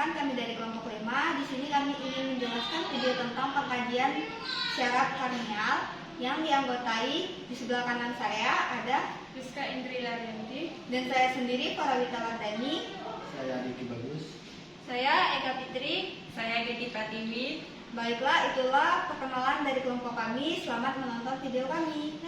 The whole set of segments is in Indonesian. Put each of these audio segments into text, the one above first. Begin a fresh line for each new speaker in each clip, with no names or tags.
Perkenalkan, kami dari kelompok 5. Di sini kami ingin menjelaskan video tentang pengkajian syaraf korneal yang dianggotai. Di sebelah kanan saya ada
Rizka Indri Laryanti
dan saya sendiri Parawita Wardani.
Saya Diki Bagus.
Saya Eka Fitri. Saya Gedi Pratiwi.
Baiklah, itulah perkenalan dari kelompok kami. Selamat menonton video kami.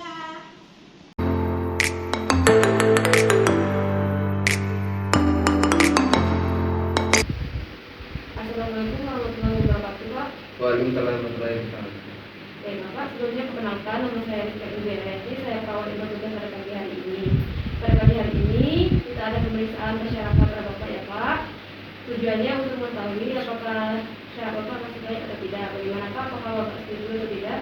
Assalamualaikum warahmatullahi wabarakatuh, Pak.
Waalaikumsalam warahmatullahi wabarakatuh.
Baik, Bapak, sebelumnya perkenalkan, nama saya Rizka Indri Laryanti. Saya perawat yang bertugas pada pagi hari ini. Pada pagi hari ini kita ada pemeriksaan persyarafan pada Bapak ya, Pak. Tujuannya untuk mengetahui apakah syaraf Bapak masih baik atau tidak. Bagaimana Pak? Apakah Bapak setuju atau tidak?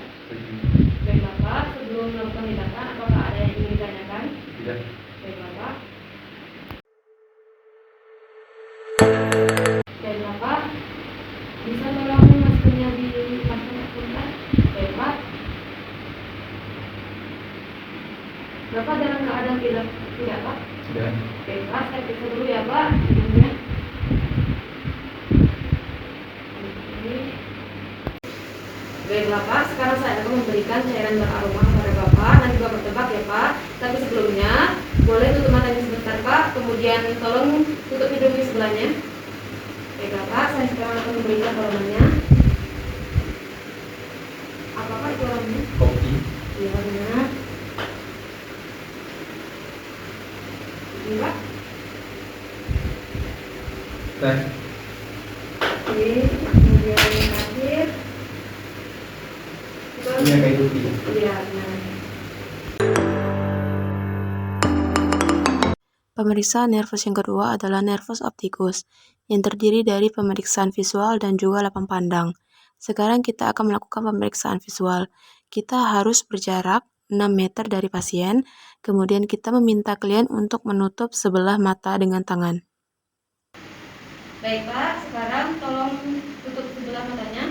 Baik, Bapak. Sebelum melakukan tindakan, apakah ada yang ingin ditanyakan?
Tidak.
Baik, Bapak. Dan Bapak bisa tolong maskernya dipasang sebentar. Baik, Pak. Bapak dalam keadaan tidak Pak?
Tidak.
Baik, Pak, saya periksa dulu ya, Pak. Hidungnya. Ini. Baik, Bapak, sekarang saya akan memberikan cairan beraroma kepada Bapak. Nanti Bapak tebak ya, Pak. Tapi sebelumnya boleh tutup matanya sebentar, Pak. Kemudian tolong tutup hidung di sebelahnya. Baik, Bapak, saya sekarang akan memberikan aromannya. Apakah itu aromanya?
Kopi.
Iya, benar. Ini, Pak.
Teh.
Oke, kemudian yang terakhir.
Minyak kayu putih.
Iya, benar.
Pemeriksaan nervus yang kedua adalah nervus opticus, yang terdiri dari pemeriksaan visual dan juga lapang pandang. Sekarang kita akan melakukan pemeriksaan visual. Kita harus berjarak 6 meter dari pasien, kemudian kita meminta klien untuk menutup sebelah mata dengan tangan.
Baik, Pak, sekarang tolong tutup sebelah matanya.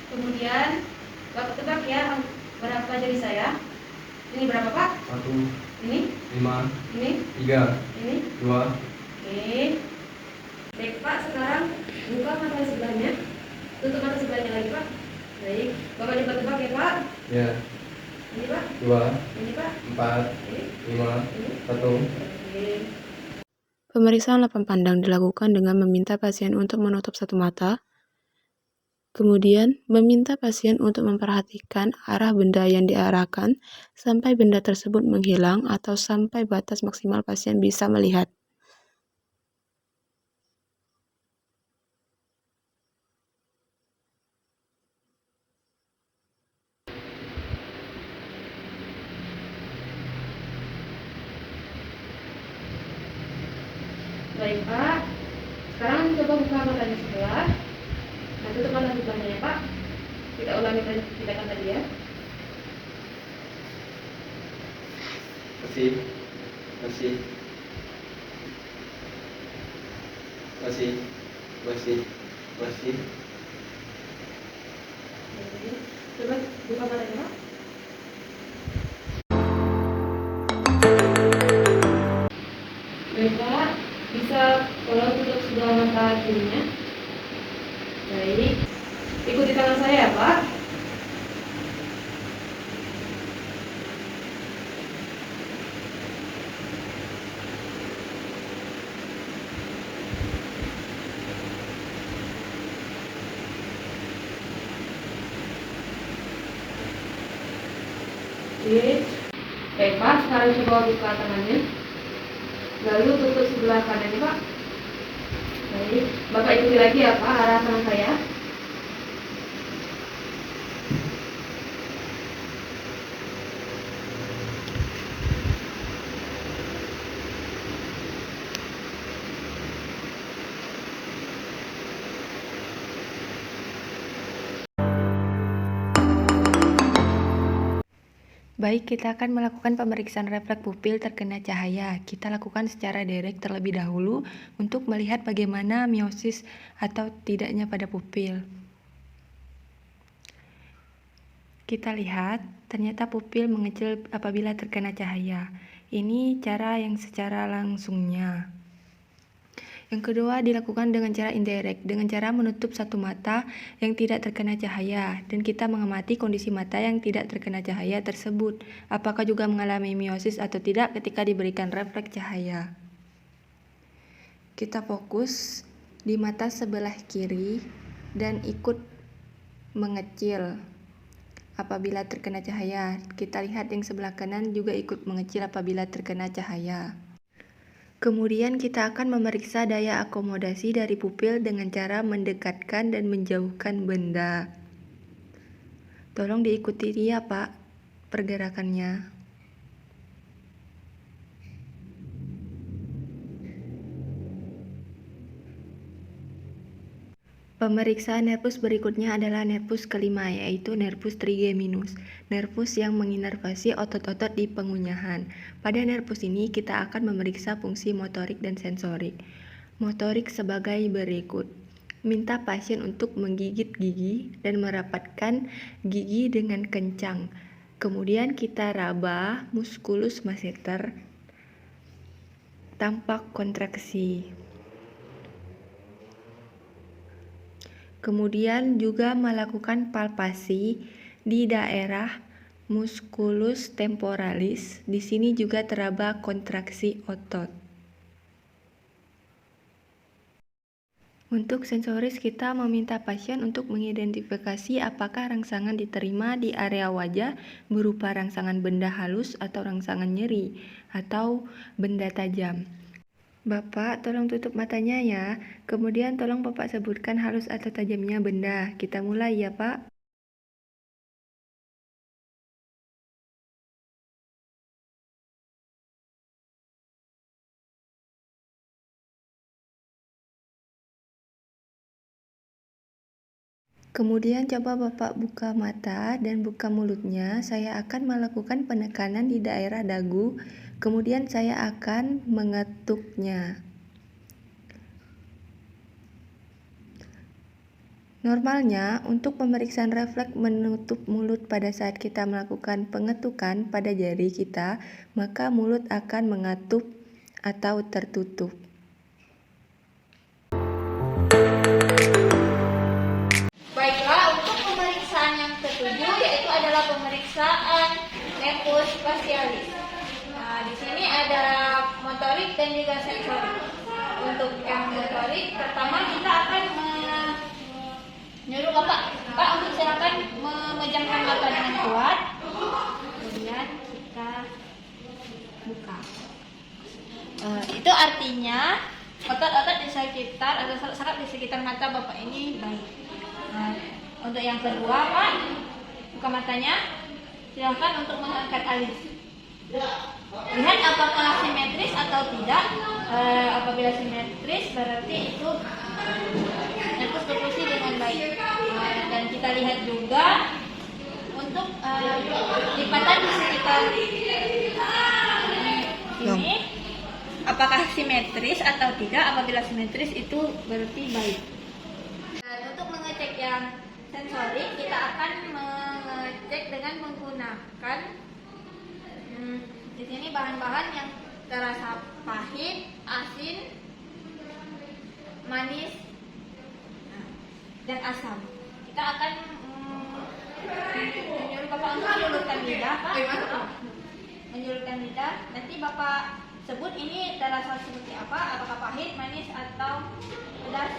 Kemudian Bapak tebak ya berapa jari saya. Ini berapa, Pak?
1,
Ini,
5,
ini,
3,
ini.
2.
Oke. Baik, Pak, sekarang buka mata sebelahnya. Tutup mata sebelahnya lagi, Pak. Baik, Bapak coba tebak ya, Pak.
Ya.
Ini, Pak.
2,
Ini, Pak.
4,
Ini,
5,
ini.
1.
Oke.
Pemeriksaan lapang pandang dilakukan dengan meminta pasien untuk menutup satu mata, kemudian meminta pasien untuk memperhatikan arah benda yang diarahkan sampai benda tersebut menghilang atau sampai batas maksimal pasien bisa melihat.
Baik, Pak. Sekarang coba buka matanya sebelah. Nah, tutup mata sebelahnya ya, Pak. Kita ulangi tindakan tadi ya.
Masih. Masih. Masih. Masih. Masih.
Coba buka matanya, Pak. Baik, Pak. Bisa tolong tutup sebelah mata kirinya. Baik. Ikuti tangan saya ya, Pak. Oke. Baik, Pak. Sekarang coba buka tangannya. Lalu tutup sebelah kanannya, Pak. Baik. Bapak ikuti lagi ya, Pak, arah tangan saya.
Baik, kita akan melakukan pemeriksaan refleks pupil terkena cahaya. Kita lakukan secara direct terlebih dahulu untuk melihat bagaimana miosis atau tidaknya pada pupil. Kita lihat, ternyata pupil mengecil apabila terkena cahaya. Ini cara yang secara langsungnya. Yang kedua dilakukan dengan cara indirect, dengan cara menutup satu mata yang tidak terkena cahaya, dan kita mengamati kondisi mata yang tidak terkena cahaya tersebut, apakah juga mengalami miosis atau tidak ketika diberikan refleks cahaya. Kita fokus di mata sebelah kiri dan ikut mengecil apabila terkena cahaya. Kita lihat yang sebelah kanan juga ikut mengecil apabila terkena cahaya. Kemudian kita akan memeriksa daya akomodasi dari pupil dengan cara mendekatkan dan menjauhkan benda. Tolong diikuti ya Pak pergerakannya. Pemeriksaan nervus berikutnya adalah nervus kelima, yaitu nervus trigeminus, nervus yang menginervasi otot-otot di pengunyahan. Pada nervus ini kita akan memeriksa fungsi motorik dan sensorik. Motorik sebagai berikut. Minta pasien untuk menggigit gigi dan merapatkan gigi dengan kencang. Kemudian kita raba musculus masseter, tampak kontraksi. Kemudian juga melakukan palpasi di daerah musculus temporalis. Di sini juga teraba kontraksi otot. Untuk sensoris kita meminta pasien untuk mengidentifikasi apakah rangsangan diterima di area wajah berupa rangsangan benda halus atau rangsangan nyeri atau benda tajam. Bapak, tolong tutup matanya ya. Kemudian tolong Bapak sebutkan halus atau tajamnya benda. Kita mulai ya, Pak. Kemudian coba Bapak buka mata dan buka mulutnya. Saya akan melakukan penekanan di daerah dagu. Kemudian saya akan mengetuknya. Normalnya, untuk pemeriksaan refleks menutup mulut pada saat kita melakukan pengetukan pada jari kita, maka mulut akan mengatup atau tertutup.
Baiklah, untuk pemeriksaan yang ketujuh yaitu adalah pemeriksaan nervus facialis. Nah, di sini ada motorik dan juga sensorik. Untuk yang motorik, pertama kita akan menyuruh Pak untuk silakan memejamkan mata dengan kuat. Kemudian kita buka. Itu artinya otot-otot di sekitar atau saraf di sekitar mata Bapak ini baik. Nah, untuk yang kedua, Pak, buka matanya. Silakan untuk mengangkat alis. Lihat apakah simetris atau tidak. Apabila simetris berarti itu nervus berfungsi dengan baik. Dan kita lihat juga untuk lipatan di sekitar ini apakah simetris atau tidak. Apabila simetris itu berarti baik. Dan untuk mengecek yang sensorik kita akan mengecek dengan menggunakan di sini bahan-bahan yang terasa pahit, asin, manis, dan asam. Kita akan menyuruh Bapak untuk menyulurkan lidah, Pak. Menyulurkan lidah. Nanti Bapak sebut ini terasa seperti apa? Apakah pahit, manis, atau pedas,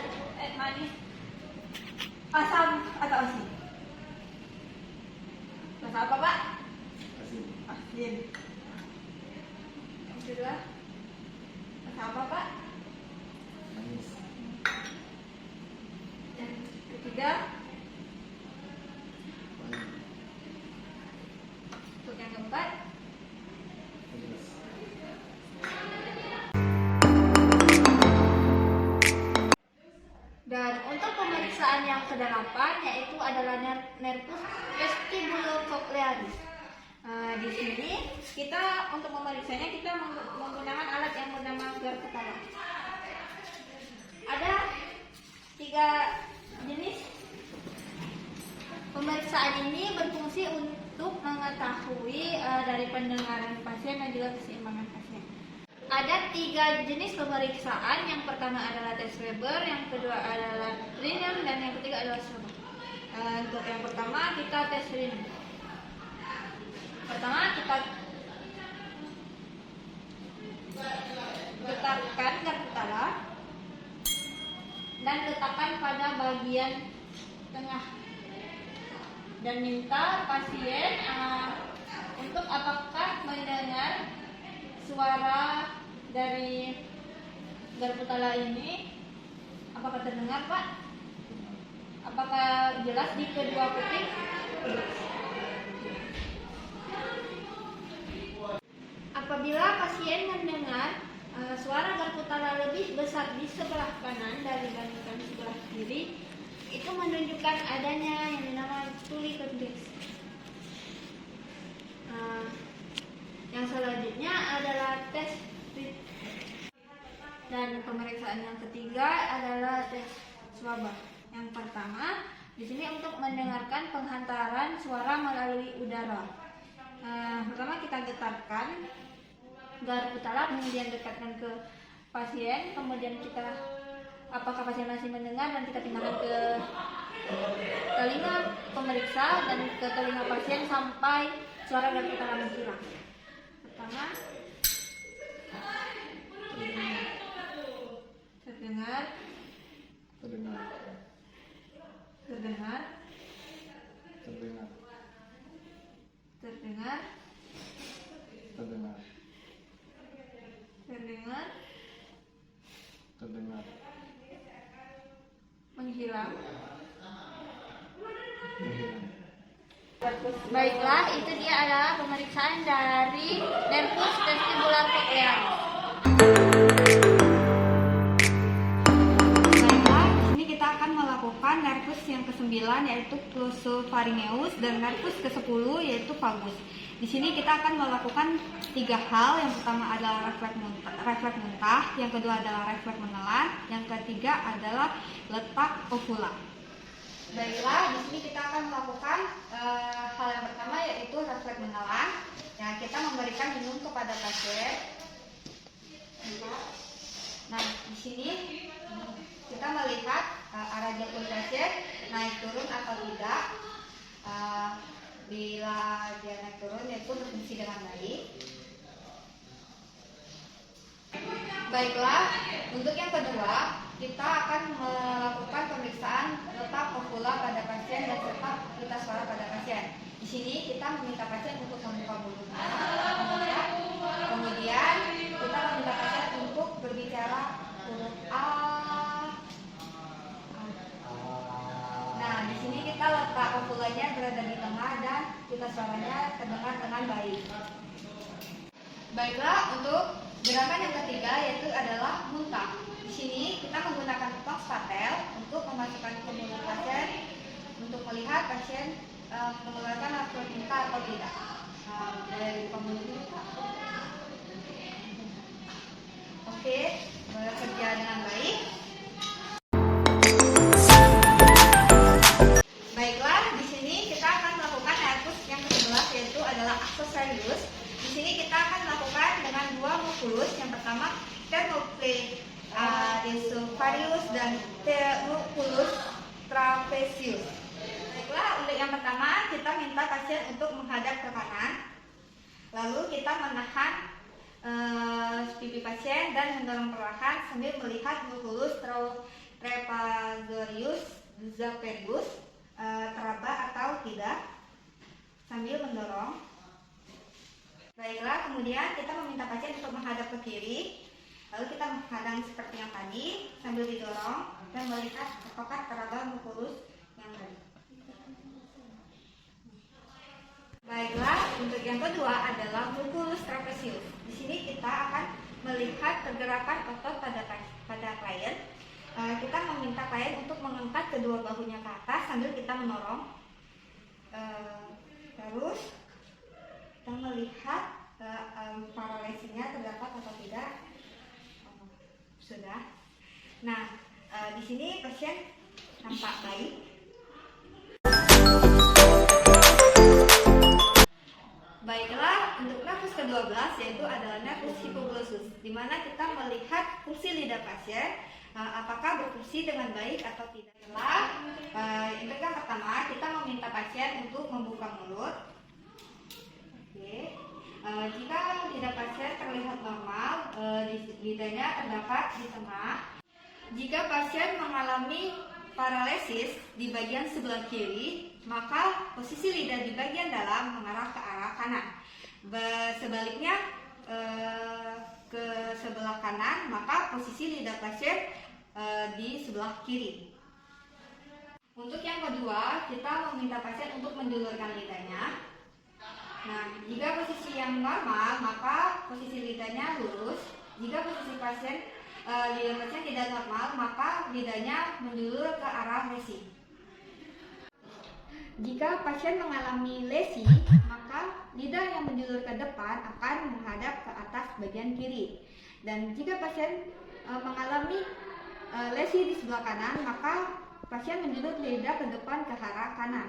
manis, asam, atau asin? Rasa apa, Pak? Asin. Yang kedua, rasa apa, Pak?
Manis.
Yang ketiga, untuk yang keempat, dan untuk pemeriksaan yang kedelapan yaitu adalah nervus vestibulocochlearis. Di sini kita untuk memeriksanya kita menggunakan alat yang bernama gar kepala. Ada 3 jenis. Pemeriksaan ini berfungsi untuk mengetahui dari pendengaran pasien dan juga keseimbangan pasien. Ada 3 jenis pemeriksaan. Yang pertama adalah tes Weber, yang kedua adalah Rinel, dan yang ketiga adalah Swab. Untuk yang pertama kita tes Rinel. Pertama kita letakkan garpu tala dan letakkan pada bagian tengah dan minta pasien untuk apakah mendengar suara dari garpu tala ini. Apakah terdengar, Pak? Apakah jelas di kedua kuping? Apabila pasien mendengar suara garpu tala lebih besar di sebelah kanan dibandingkan sebelah kiri, itu menunjukkan adanya yang dinamakan tuli kondeks. Yang selanjutnya adalah tes Rit. Dan pemeriksaan yang ketiga adalah tes swaba. Yang pertama di sini untuk mendengarkan penghantaran suara melalui udara. Pertama kita getarkan garpu tala, kemudian dekatkan ke pasien, kemudian kita apakah pasien masih mendengar, dan kita pindahkan ke telinga pemeriksa dan ke telinga pasien sampai suara garpu tala menghilang. Pertama terdengar,
Terdengar.
terdengar,
Terdengar.
terdengar,
Terdengar.
terdengar,
Terdengar.
menghilang.
Menghilang.
Baiklah, itu dia adalah pemeriksaan dari nervus vestibular cochlearis. Baiklah, di sini kita akan melakukan nervus yang ke-9 yaitu glossopharyngeus dan nervus ke-10 yaitu vagus. Di sini kita akan melakukan 3 hal. Yang pertama adalah refleks muntah, yang kedua adalah refleks menelan, yang ketiga adalah letak ovula. Baiklah, di sini kita akan melakukan hal yang pertama yaitu refleks menelan. Ya, kita memberikan minum kepada pasien. Nah, di sini kita melihat arah jantung pasien naik turun atau tidak. Bila dia naik turun yaitu berfungsi dengan baik. Baiklah, untuk yang kedua kita akan melakukan pemeriksaan letak ovula pada pasien dan serta pita suara pada pasien. Di sini kita meminta pasien untuk membuka mulutnya, kemudian kita meminta pasien untuk berbicara huruf A. Nah, di sini kita letak ovulanya berada di tengah dan pita suaranya terdengar dengan baik. Baiklah, untuk gerakan yang ketiga yaitu adalah muntah. Di sini kita menggunakan tong spatel untuk memasukkan ke mulut pasien untuk melihat pasien mengeluarkan nafas muntah atau tidak. Dari mulut dulu, Pak. Oke, bekerja dengan baik. Baiklah, di sini kita akan melakukan nervus yang ke-11 yaitu adalah accessorius. Di sini kita akan melakukan dengan 2 musculus. Yang pertama thermocleidomastoidus dan musculus trapezius. Baiklah, untuk yang pertama kita minta pasien untuk menghadap ke kanan. Lalu kita menahan pipi pasien dan mendorong perlahan sambil melihat musculus trapezius zapegus teraba atau tidak sambil mendorong. Baiklah, kemudian kita meminta pasien untuk menghadap ke kiri. Lalu kita menghadang seperti yang tadi sambil didorong dan melihat apakah teraba musculus yang tadi. Baiklah, untuk yang kedua adalah musculus trapezius. Di sini kita akan melihat pergerakan otot pada klien. Kita meminta klien untuk mengangkat kedua bahunya ke atas sambil kita mendorong. Terus kita melihat paralesinya terdapat atau tidak. Sudah. Nah, di sini pasien nampak baik. Baiklah, untuk nafas ke-12 yaitu adalah nervus hipoglossus, di mana kita melihat fungsi lidah pasien apakah berfungsi dengan baik atau tidak. Yang pertama, kita meminta pasien untuk membuka mulut. Oke. Jika lidah pasien terlihat normal, lidahnya terdapat di tengah. Jika pasien mengalami paralesis di bagian sebelah kiri, maka posisi lidah di bagian dalam mengarah ke arah kanan. Sebaliknya ke sebelah kanan, maka posisi lidah pasien di sebelah kiri. Untuk yang kedua, kita meminta pasien untuk menjulurkan lidahnya. Nah, jika posisi yang normal, maka posisi lidahnya lurus. Jika posisi lidah pasien tidak normal, maka lidahnya menjulur ke arah lesi. Jika pasien mengalami lesi, maka lidah yang menjulur ke depan akan menghadap ke atas bagian kiri. Dan jika pasien mengalami lesi di sebelah kanan, maka pasien menjulur lidah ke depan ke arah kanan.